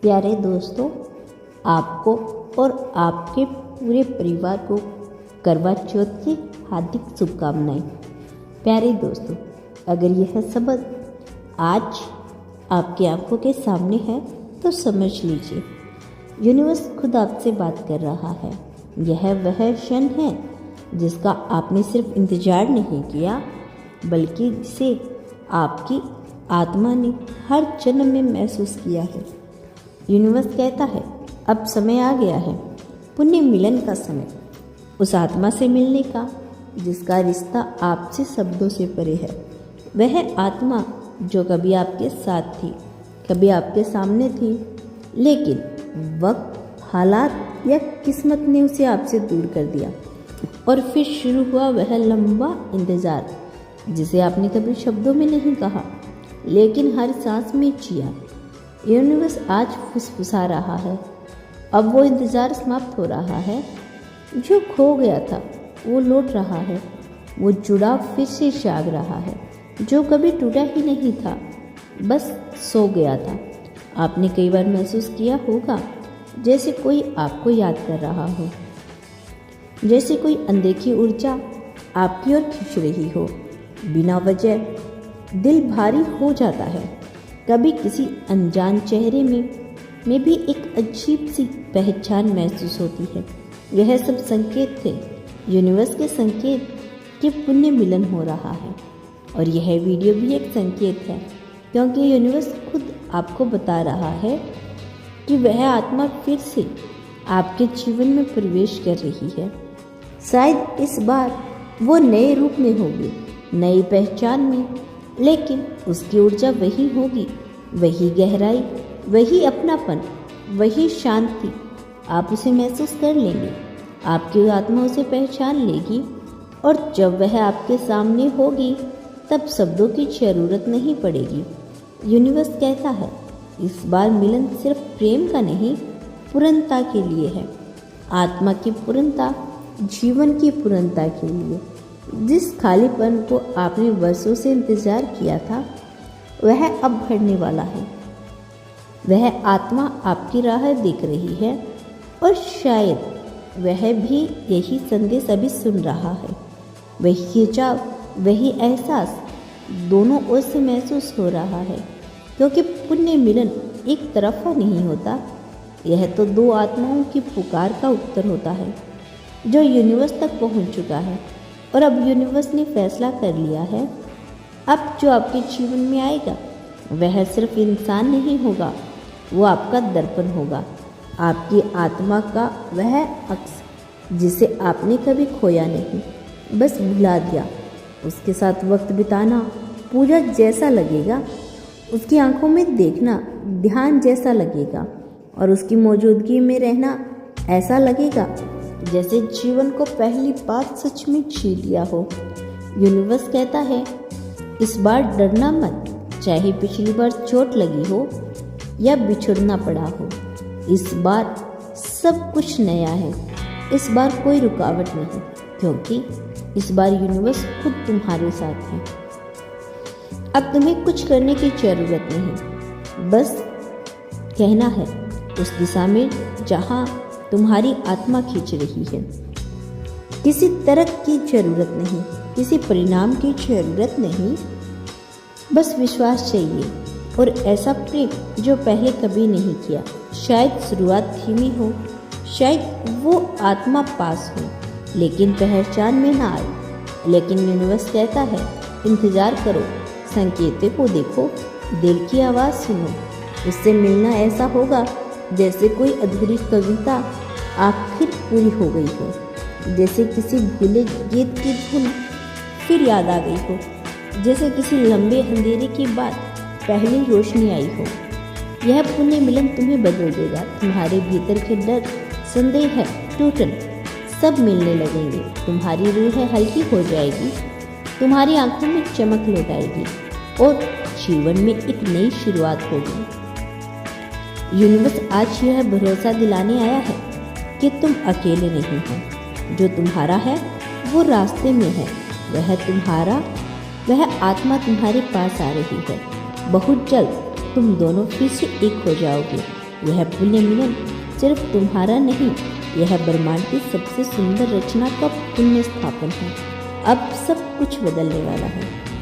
प्यारे दोस्तों, आपको और आपके पूरे परिवार को करवा चौथ की हार्दिक शुभकामनाएं। प्यारे दोस्तों, अगर यह सबक आज आपकी आंखों के सामने है तो समझ लीजिए, यूनिवर्स खुद आपसे बात कर रहा है। यह वह क्षण है जिसका आपने सिर्फ इंतजार नहीं किया, बल्कि जिसे आपकी आत्मा ने हर जन्म में महसूस किया है। यूनिवर्स कहता है, अब समय आ गया है पुण्य मिलन का समय, उस आत्मा से मिलने का जिसका रिश्ता आपसे शब्दों से परे है। वह आत्मा जो कभी आपके साथ थी, कभी आपके सामने थी, लेकिन वक्त, हालात या किस्मत ने उसे आपसे दूर कर दिया। और फिर शुरू हुआ वह लंबा इंतज़ार जिसे आपने कभी शब्दों में नहीं कहा, लेकिन हर सांस में जिया। यूनिवर्स आज फुसफुसा रहा है, अब वो इंतज़ार समाप्त हो रहा है। जो खो गया था वो लौट रहा है, वो जुड़ाव फिर से जाग रहा है। जो कभी टूटा ही नहीं था, बस सो गया था। आपने कई बार महसूस किया होगा जैसे कोई आपको याद कर रहा हो, जैसे कोई अनदेखी ऊर्जा आपकी ओर खींच रही हो। बिना वजह दिल भारी हो जाता है। कभी किसी अनजान चेहरे में भी एक अजीब सी पहचान महसूस होती है। यह सब संकेत थे, यूनिवर्स के संकेत कि पुण्य मिलन हो रहा है। और यह वीडियो भी एक संकेत है, क्योंकि यूनिवर्स खुद आपको बता रहा है कि वह आत्मा फिर से आपके जीवन में प्रवेश कर रही है। शायद इस बार वो नए रूप में होगी, नई पहचान में, लेकिन उसकी ऊर्जा वही होगी, वही गहराई, वही अपनापन, वही शांति। आप उसे महसूस कर लेंगे, आपकी आत्मा उसे पहचान लेगी, और जब वह आपके सामने होगी तब शब्दों की ज़रूरत नहीं पड़ेगी। यूनिवर्स कहता है, इस बार मिलन सिर्फ प्रेम का नहीं, पूर्णता के लिए है। आत्मा की पूर्णता, जीवन की पूर्णता के लिए। जिस खालीपन को आपने वर्षों से इंतजार किया था, वह अब भरने वाला है। वह आत्मा आपकी राह देख रही है, और शायद वह भी यही संदेश अभी सुन रहा है। वही खिंचाव, वही एहसास दोनों ओर से महसूस हो रहा है, क्योंकि पुण्य मिलन एक तरफा नहीं होता। यह तो दो आत्माओं की पुकार का उत्तर होता है, जो यूनिवर्स तक पहुंच चुका है। और अब यूनिवर्स ने फैसला कर लिया है, अब जो आपके जीवन में आएगा वह सिर्फ इंसान नहीं होगा, वो आपका दर्पण होगा, आपकी आत्मा का वह अक्स जिसे आपने कभी खोया नहीं, बस भुला दिया। उसके साथ वक्त बिताना पूजा जैसा लगेगा, उसकी आंखों में देखना ध्यान जैसा लगेगा, और उसकी मौजूदगी में रहना ऐसा लगेगा जैसे जीवन को पहली बार सच में जी लिया हो। यूनिवर्स कहता है, इस बार डरना मत, चाहे पिछली बार चोट लगी हो या बिछुड़ना पड़ा हो। इस बार सब कुछ नया है, इस बार कोई रुकावट नहीं, क्योंकि इस बार यूनिवर्स खुद तुम्हारे साथ है। अब तुम्हें कुछ करने की जरूरत नहीं, बस कहना है उस दिशा में जहां तुम्हारी आत्मा खींच रही है। किसी तर्क की जरूरत नहीं, किसी परिणाम की जरूरत नहीं, बस विश्वास चाहिए, और ऐसा प्रेम जो पहले कभी नहीं किया। शायद शुरुआत धीमी हो, शायद वो आत्मा पास हो, लेकिन पहचान में ना आए। लेकिन यूनिवर्स कहता है, इंतजार करो, संकेतों को देखो, दिल की आवाज़ सुनो। उससे मिलना ऐसा होगा जैसे कोई अधूरी कविता आखिर पूरी हो गई हो, जैसे किसी भूले गीत की धुन फिर याद आ गई हो, जैसे किसी लंबे अंधेरे की बात पहली रोशनी आई हो। यह पुण्य मिलन तुम्हें बदल देगा। तुम्हारे भीतर के डर, संदेह, टूटन सब मिलने लगेंगे। तुम्हारी रूह हल्की हो जाएगी, तुम्हारी आंखों में चमक लौट आएगी, और जीवन में एक नई शुरुआत होगी। यूनिवर्स आज यह भरोसा दिलाने आया है कि तुम अकेले नहीं हो। जो तुम्हारा है वो रास्ते में है, वह आत्मा तुम्हारे पास आ रही है। बहुत जल्द तुम दोनों फिर से एक हो जाओगे। यह पुण्य मिलन सिर्फ तुम्हारा नहीं, यह ब्रह्मांड की सबसे सुंदर रचना का पुण्य स्थापन है। अब सब कुछ बदलने वाला है।